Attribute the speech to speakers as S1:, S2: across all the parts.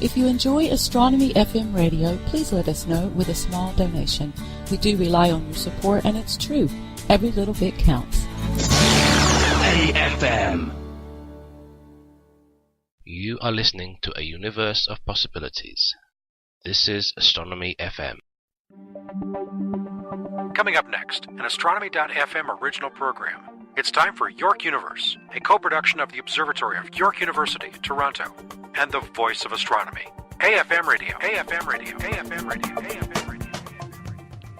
S1: If you enjoy Astronomy FM radio, please let us know with a small donation. We do rely on your support, and it's true. Every little bit counts.
S2: AFM. You are listening to a universe of possibilities. This is Astronomy FM.
S3: Coming up next, an Astronomy.fm original program. It's time for York Universe, a co-production of the Observatory of York University, Toronto, and the Voice of Astronomy. AFM Radio, AFM Radio, AFM Radio, AFM Radio.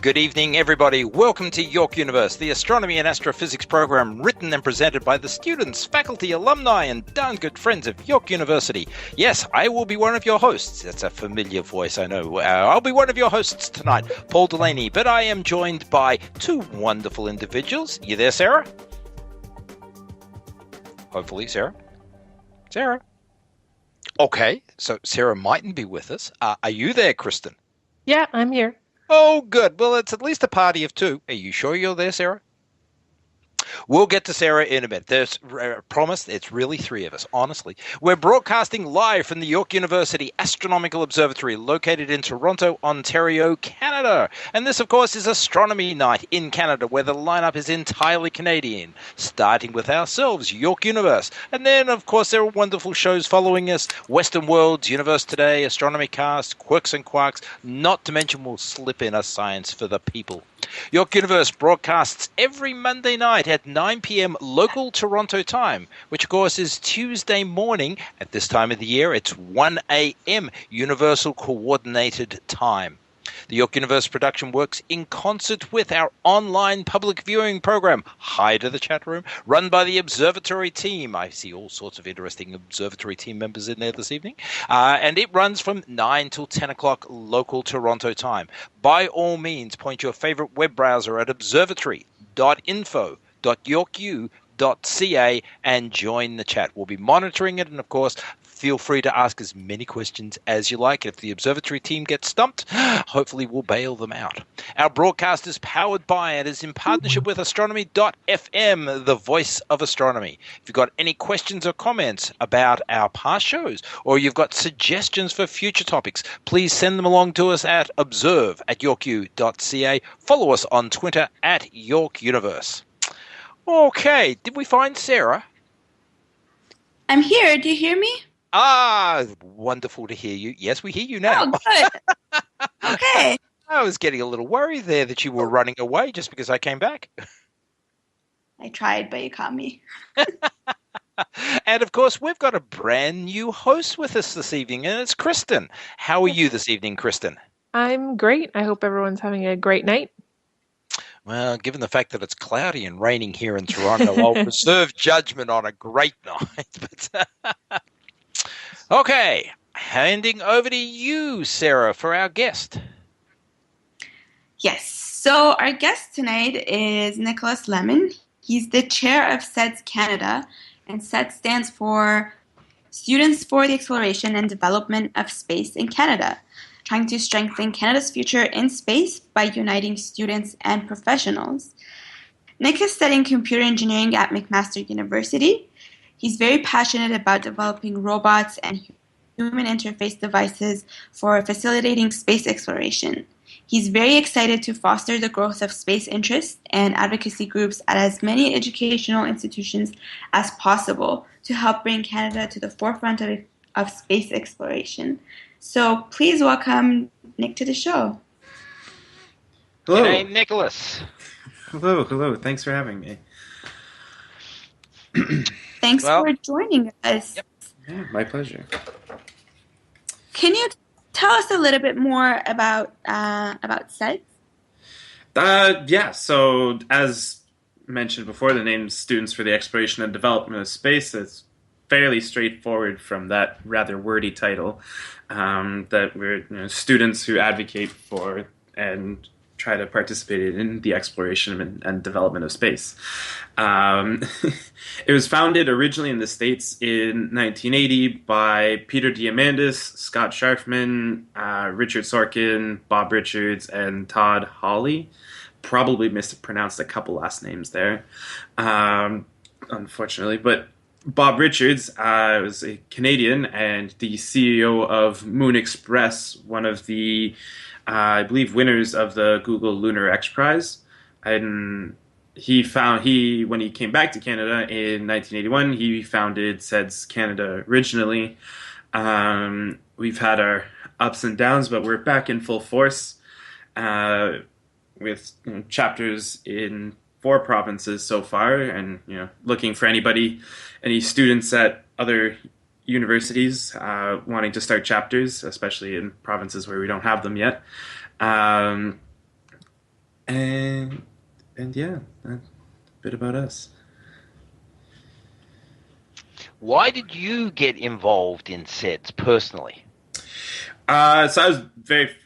S4: Good evening, everybody. Welcome to York Universe, the astronomy and astrophysics program written and presented by the students, faculty, alumni, and darn good friends of York University. Yes, I will be one of your hosts. That's a familiar voice, I know. I'll be one of your hosts tonight, Paul Delaney, but I am joined by two wonderful individuals. You there, Sarah? Hopefully, Sarah. Sarah. Okay, so Sarah mightn't be with us. Are you there, Kristen?
S5: Yeah, I'm here.
S4: Oh, good. Well, it's at least a party of two. Are you sure you're there, Sarah? We'll get to Sarah in a minute. There's promised it's really three of us, honestly. We're broadcasting live from the York University Astronomical Observatory located in Toronto, Ontario, Canada. And this, of course, is Astronomy Night in Canada, where the lineup is entirely Canadian, starting with ourselves, York Universe. And then, of course, there are wonderful shows following us, Western Worlds, Universe Today, Astronomy Cast, Quirks and Quarks, not to mention we'll slip in a science for the people. York Universe broadcasts every Monday night at 9 p.m. local Toronto time, which of course is Tuesday morning. At this time of the year, it's 1 a.m. Universal Coordinated Time. The York Universe production works in concert with our online public viewing program, Hi to the Chat Room, run by the Observatory team. I see all sorts of interesting Observatory team members in there this evening. And it runs from 9 till 10 o'clock local Toronto time. By all means, point your favorite web browser at observatory.info.yorku.ca and join the chat. We'll be monitoring it, and of course, feel free to ask as many questions as you like. If the observatory team gets stumped, hopefully we'll bail them out. Our broadcast is powered by and is in partnership with Astronomy.fm, the voice of astronomy. If you've got any questions or comments about our past shows, or you've got suggestions for future topics, please send them along to us at observe@yorku.ca. Follow us on Twitter at York Universe. Okay, did we find Sarah?
S6: I'm here. Do you hear me?
S4: Ah, wonderful to hear you. Yes, we hear you now.
S6: Oh, good. Okay.
S4: I was getting a little worried there that you were running away just because I came back.
S6: I tried, but you caught me.
S4: And, of course, we've got a brand new host with us this evening, and it's Kristen. How are you this evening, Kristen?
S5: I'm great. I hope everyone's having a great night.
S4: Well, given the fact that it's cloudy and raining here in Toronto, I'll reserve judgment on a great night. But okay, handing over to you, Sarah, for our guest.
S6: Yes. So our guest tonight is Nicolas Lemon. He's the chair of SEDS-Canada, and SEDS stands for Students for the Exploration and Development of Space in Canada, trying to strengthen Canada's future in space by uniting students and professionals. Nick is studying computer engineering at McMaster University. He's very passionate about developing robots and human interface devices for facilitating space exploration. He's very excited to foster the growth of space interest and advocacy groups at as many educational institutions as possible to help bring Canada to the forefront of space exploration. So please welcome Nick to the show.
S7: Hello.
S4: Hey, Nicholas.
S7: Hello. Thanks for having me.
S6: Thanks for joining us.
S4: Yep.
S7: Yeah, my pleasure.
S6: Can you tell us a little bit more about SEDS?
S7: Yeah, so as mentioned before, the name's Students for the Exploration and Development of Space. It's fairly straightforward from that rather wordy title, that we're students who advocate for and try to participate in the exploration and development of space. It was founded originally in the States in 1980 by Peter Diamandis, Scott Scharfman, Richard Sorkin, Bob Richards, and Todd Hawley. Probably mispronounced a couple last names there, unfortunately. But Bob Richards was a Canadian and the CEO of Moon Express, one of the, I believe, winners of the Google Lunar X Prize. And when he came back to Canada in 1981, he founded SEDS-Canada originally. We've had our ups and downs, but we're back in full force with chapters in 4 provinces so far, and looking for any students at other universities wanting to start chapters, especially in provinces where we don't have them yet. And yeah, a bit about us.
S4: Why did you get involved in SEDS personally?
S7: So I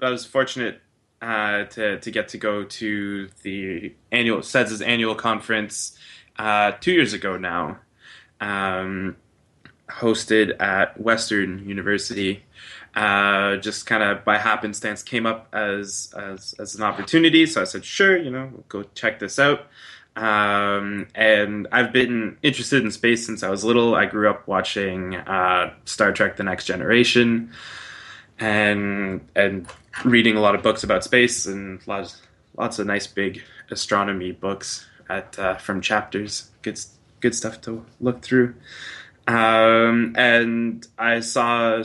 S7: was fortunate to get to go to the annual SEDS' annual conference 2 years ago now, hosted at Western University. Just kind of by happenstance came up as an opportunity, so I said, sure, we'll go check this out. And I've been interested in space since I was little. I grew up watching Star Trek: The Next Generation, and reading a lot of books about space, and lots of nice big astronomy books from chapters. Good stuff to look through. And I saw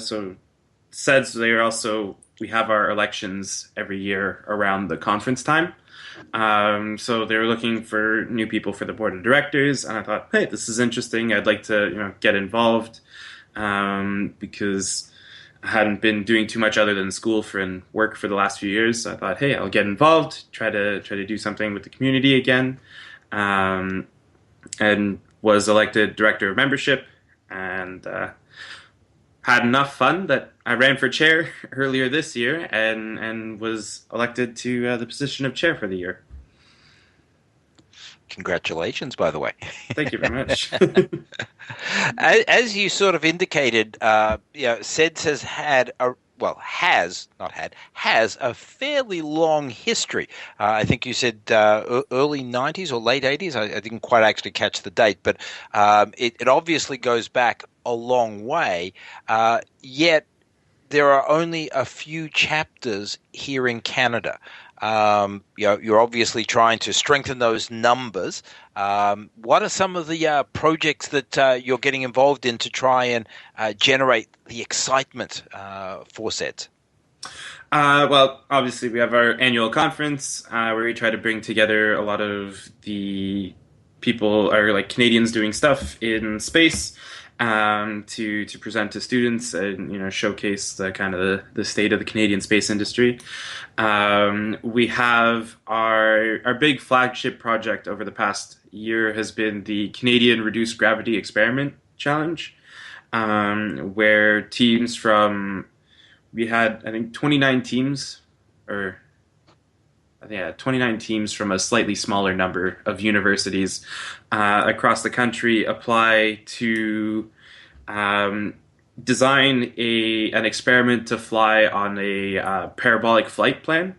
S7: SEDS. We have our elections every year around the conference time. So they were looking for new people for the board of directors, and I thought, hey, this is interesting. I'd like to get involved because I hadn't been doing too much other than school and work for the last few years. So I thought, hey, I'll get involved, try to do something with the community again, and was elected director of membership, and had enough fun that I ran for chair earlier this year and was elected to the position of chair for the year.
S4: Congratulations, by the way.
S7: Thank you very much.
S4: As you sort of indicated, SEDS has a fairly long history. I think you said early 90s or late 80s. I didn't quite actually catch the date, but it obviously goes back a long way. Yet there are only a few chapters here in Canada. You're obviously trying to strengthen those numbers. What are some of the projects that you're getting involved in to try and generate the excitement for SEDS?
S7: Well, obviously we have our annual conference where we try to bring together a lot of the people, or like Canadians doing stuff in space, to present to students and showcase the kind of the state of the Canadian space industry. We have our big flagship project over the past year has been the Canadian Reduced Gravity Experiment Challenge, where teams we had, I think, 29 teams, or 29 teams from a slightly smaller number of universities across the country apply to design an experiment to fly on a parabolic flight plan.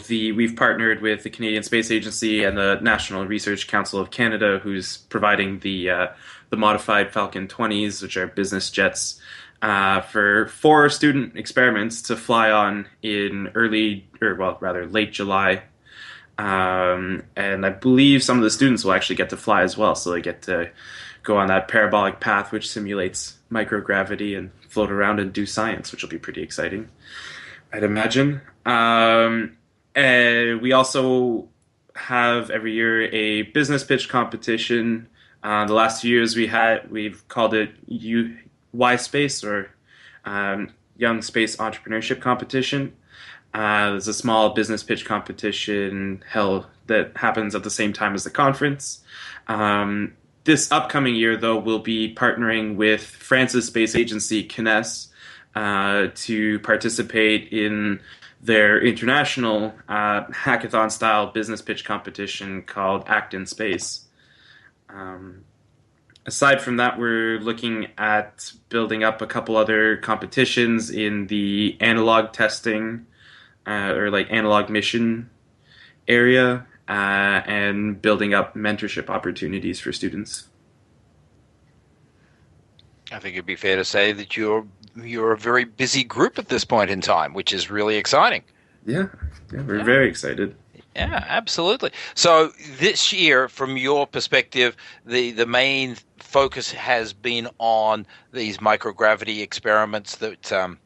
S7: We've partnered with the Canadian Space Agency and the National Research Council of Canada, who's providing the modified Falcon 20s, which are business jets, for 4 student experiments to fly on in late July. And I believe some of the students will actually get to fly as well, so they get to go on that parabolic path, which simulates microgravity, and float around and do science, which will be pretty exciting, I'd imagine. And we also have every year a business pitch competition. The last few years we've called it Y Space, or Young Space Entrepreneurship Competition. There's a small business pitch competition held that happens at the same time as the conference. This upcoming year, though, we'll be partnering with France's space agency, CNES, to participate in their international hackathon-style business pitch competition called Act in Space. Aside from that, we're looking at building up a couple other competitions in the analog testing or like analog mission area, and building up mentorship opportunities for students.
S4: I think it'd be fair to say that you're a very busy group at this point in time, which is really exciting.
S7: Yeah, we're very excited.
S4: Yeah, absolutely. So this year, from your perspective, the main focus has been on these microgravity experiments that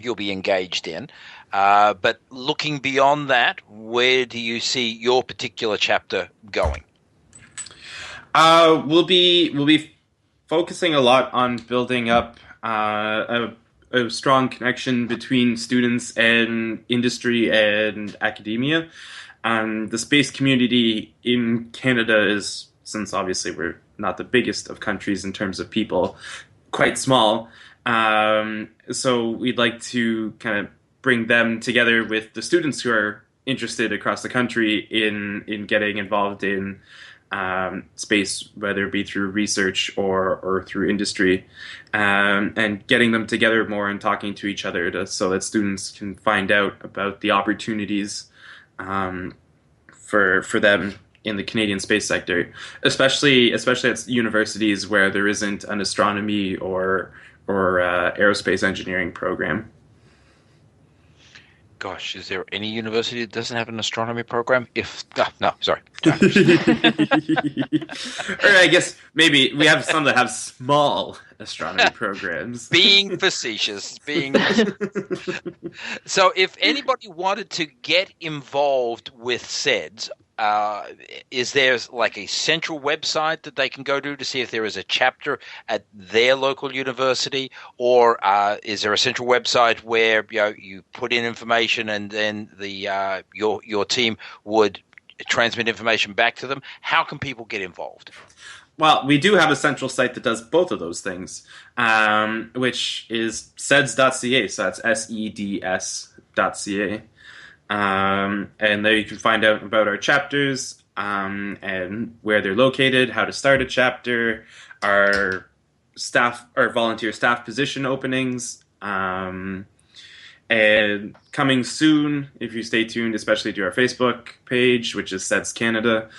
S4: you'll be engaged in. But looking beyond that, where do you see your particular chapter going?
S7: We'll be focusing a lot on building up a strong connection between students and industry and academia. The space community in Canada is, since obviously we're not the biggest of countries in terms of people, quite small. So we'd like to kind of bring them together with the students who are interested across the country in getting involved in space, whether it be through research or through industry, and getting them together more and talking to each other so that students can find out about the opportunities for them in the Canadian space sector, especially at universities where there isn't an astronomy or aerospace engineering program.
S4: Gosh, is there any university that doesn't have an astronomy program? No, sorry.
S7: Or I guess maybe we have some that have small astronomy programs.
S4: Being facetious. So if anybody wanted to get involved with SEDS, is there like a central website that they can go to see if there is a chapter at their local university, or is there a central website where you put in information and then the your team would transmit information back to them? How can people get involved?
S7: Well, we do have a central site that does both of those things, which is SEDS.ca. So that's SEDS.ca. And there you can find out about our chapters and where they're located, how to start a chapter, our volunteer staff position openings, and coming soon, if you stay tuned, especially to our Facebook page, which is SEDS-Canada,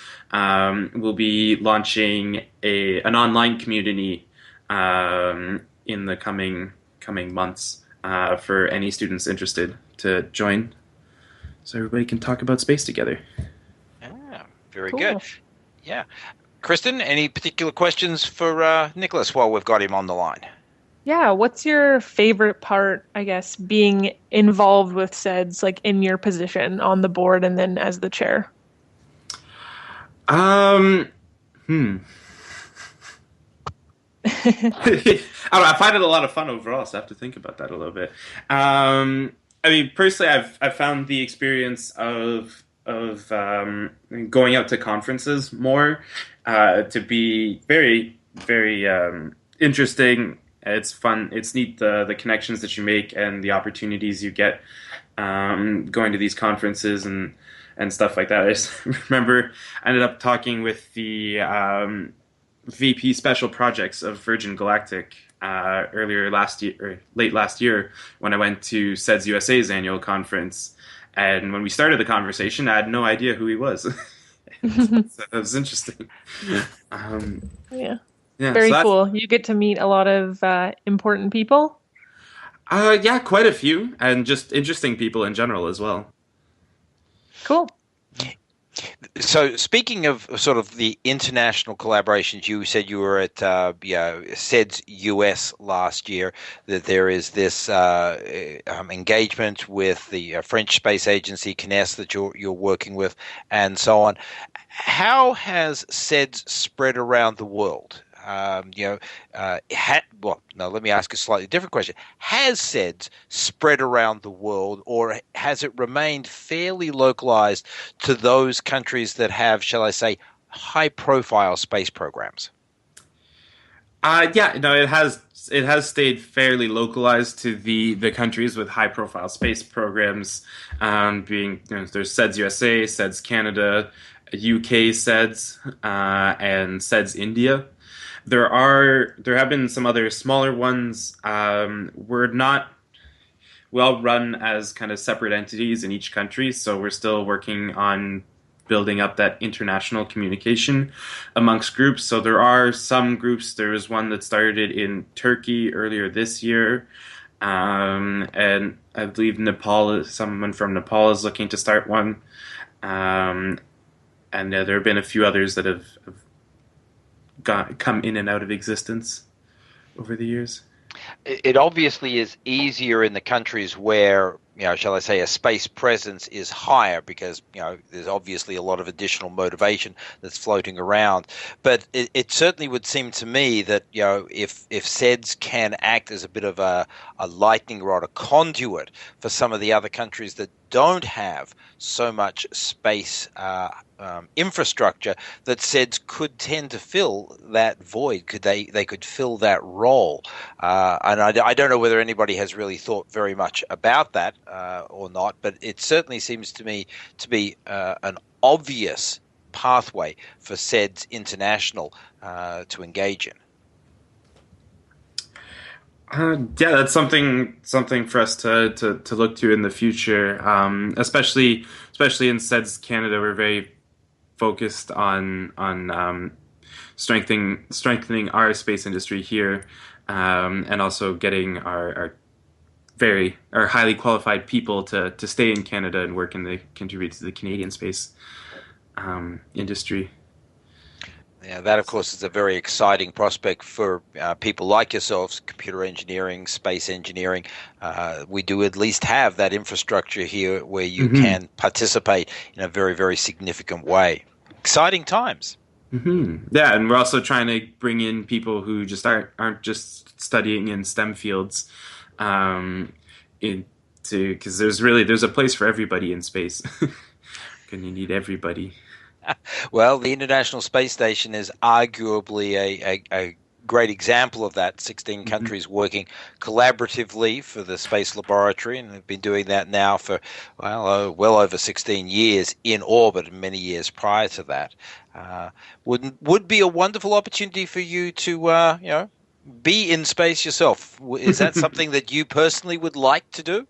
S7: we'll be launching an online community in the coming months for any students interested to join, so everybody can talk about space together.
S4: Very
S5: cool.
S4: good. Yeah. Kristen, any particular questions for Nicolas while we've got him on the line?
S5: Yeah, what's your favorite part, I guess, being involved with SEDS, like in your position on the board and then as the chair?
S7: I don't know, I find it a lot of fun overall, so I have to think about that a little bit. I mean, personally, I've found the experience of going out to conferences more to be very, very interesting. It's fun. It's neat, the connections that you make and the opportunities you get going to these conferences and stuff like that. I just remember I ended up talking with the VP Special Projects of Virgin Galactic late last year when I went to SEDS USA's annual conference. And when we started the conversation, I had no idea who he was. So that was interesting.
S5: Yeah.
S7: Yeah,
S5: Very cool. You get to meet a lot of important people.
S7: Yeah, quite a few, and just interesting people in general as well.
S5: Cool.
S4: So speaking of sort of the international collaborations, you said you were at SEDS US last year, that there is this engagement with the French Space Agency, CNES, that you're working with, and so on. How has SEDS spread around the world? Let me ask a slightly different question. Has SEDS spread around the world, or has it remained fairly localized to those countries that have, shall I say, high-profile space programs?
S7: It has stayed fairly localized to the countries with high-profile space programs, being there's SEDS USA, SEDS Canada, UK SEDS, and SEDS India. There have been some other smaller ones. We're not well run as kind of separate entities in each country, so we're still working on building up that international communication amongst groups. So there are some groups. There was one that started in Turkey earlier this year, and I believe someone from Nepal is looking to start one. And there have been a few others that have come in and out of existence over the years.
S4: It obviously is easier in the countries where, shall I say, a space presence is higher, because, there's obviously a lot of additional motivation that's floating around. But it certainly would seem to me that, if SEDS can act as a bit of a lightning rod, a conduit for some of the other countries that don't have so much space infrastructure, that SEDS could tend to fill that void. They could fill that role, and I don't know whether anybody has really thought very much about that or not, but it certainly seems to me to be an obvious pathway for SEDS International to engage in.
S7: Yeah, that's something for us to look to in the future, especially in SEDS Canada. We're very focused on strengthening our space industry here, and also getting our highly qualified people to stay in Canada and work and contribute to the Canadian space industry.
S4: Yeah, that, of course, is a very exciting prospect for people like yourselves, computer engineering, space engineering. We do at least have that infrastructure here where you can participate in a very, very significant way. Exciting times.
S7: Yeah, and we're also trying to bring in people who just aren't just studying in STEM fields, because there's a place for everybody in space, and you need everybody.
S4: Well, the International Space Station is arguably a great example of that. 16 countries working collaboratively for the space laboratory, and they've been doing that now for well over 16 years in orbit, and many years prior to that. Would be a wonderful opportunity for you to be in space yourself. Is that something that you personally would like to do?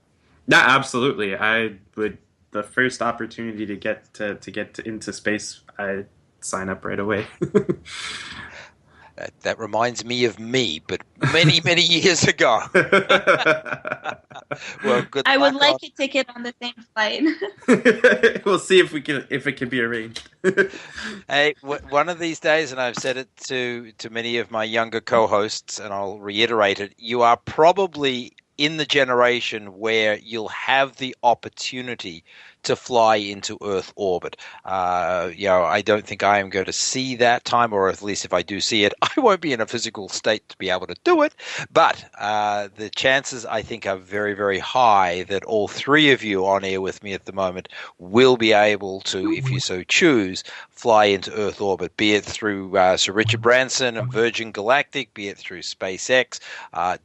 S7: Yeah, absolutely. I would. The first opportunity to get into space, I sign up right away.
S4: That reminds me of me, but many, many years ago. Well, good.
S6: I would like a ticket on the same flight.
S7: We'll see if it can be arranged.
S4: Hey, one of these days, and I've said it to many of my younger co-hosts, and I'll reiterate it, you are probably in the generation where you'll have the opportunity to fly into Earth orbit. I don't think I am going to see that time, or at least if I do see it, I won't be in a physical state to be able to do it. But the chances, I think, are very, very high that all three of you on air with me at the moment will be able to, if you so choose, fly into Earth orbit, be it through Sir Richard Branson and Virgin Galactic, be it through SpaceX.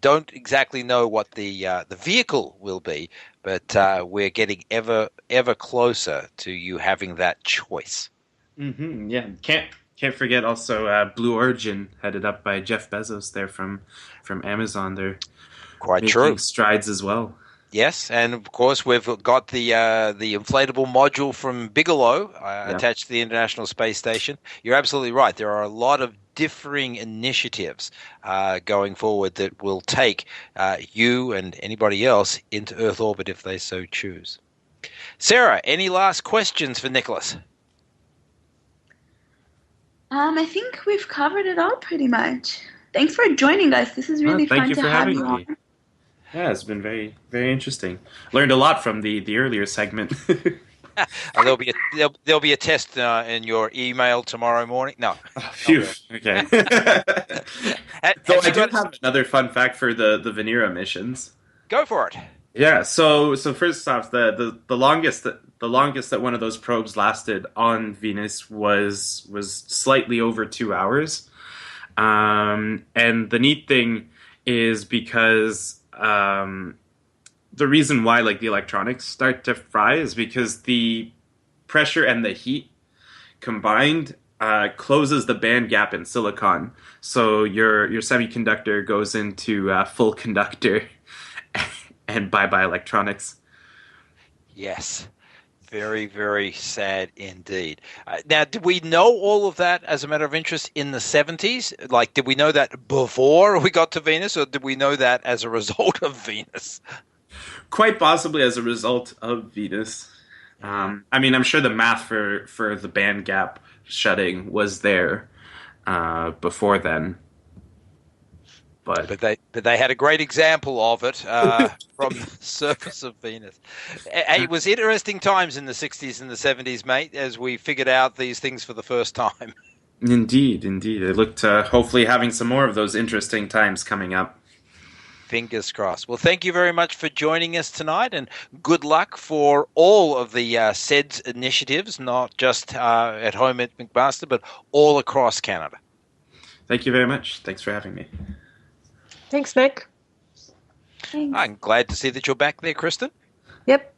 S4: Don't exactly know what the vehicle will be, but we're getting ever closer to you having that choice.
S7: Yeah, can't forget also Blue Origin, headed up by Jeff Bezos there from Amazon. They're
S4: quite
S7: making
S4: true
S7: strides as well.
S4: Yes, and of course we've got the inflatable module from Bigelow attached to the International Space Station. You're absolutely right. There are a lot of differing initiatives going forward that will take you and anybody else into Earth orbit if they so choose. Sarah, any last questions for Nicolas?
S6: I think we've covered it all pretty much. Thanks for joining us. This is really fun to have you on.
S7: Yeah, it's been very, very interesting. Learned a lot from the earlier segment.
S4: There'll be a test in your email tomorrow morning. No.
S7: Phew. Okay. So I do have another fun fact for the Venera missions.
S4: Go for it.
S7: Yeah. So first off, the longest that one of those probes lasted on Venus was slightly over 2 hours. And the neat thing is because the reason why the electronics start to fry is because the pressure and the heat combined closes the band gap in silicon. So your semiconductor goes into full conductor, and bye-bye electronics.
S4: Yes. Very, very sad indeed. Now, did we know all of that as a matter of interest in the 70s? Like, did we know that before we got to Venus, or did we know that as a result of Venus?
S7: Quite possibly as a result of Venus. I mean, I'm sure the math for the band gap shutting was there before then.
S4: But they had a great example of it from the surface of Venus. It was interesting times in the 60s and the 70s, mate, as we figured out these things for the first time.
S7: Indeed. I look to hopefully having some more of those interesting times coming up.
S4: Fingers crossed. Well, thank you very much for joining us tonight, and good luck for all of the SEDS initiatives, not just at home at McMaster, but all across Canada.
S7: Thank you very much. Thanks for having me.
S5: Thanks, Nick.
S6: Thanks.
S4: I'm glad to see that you're back there, Kristen.
S5: Yep.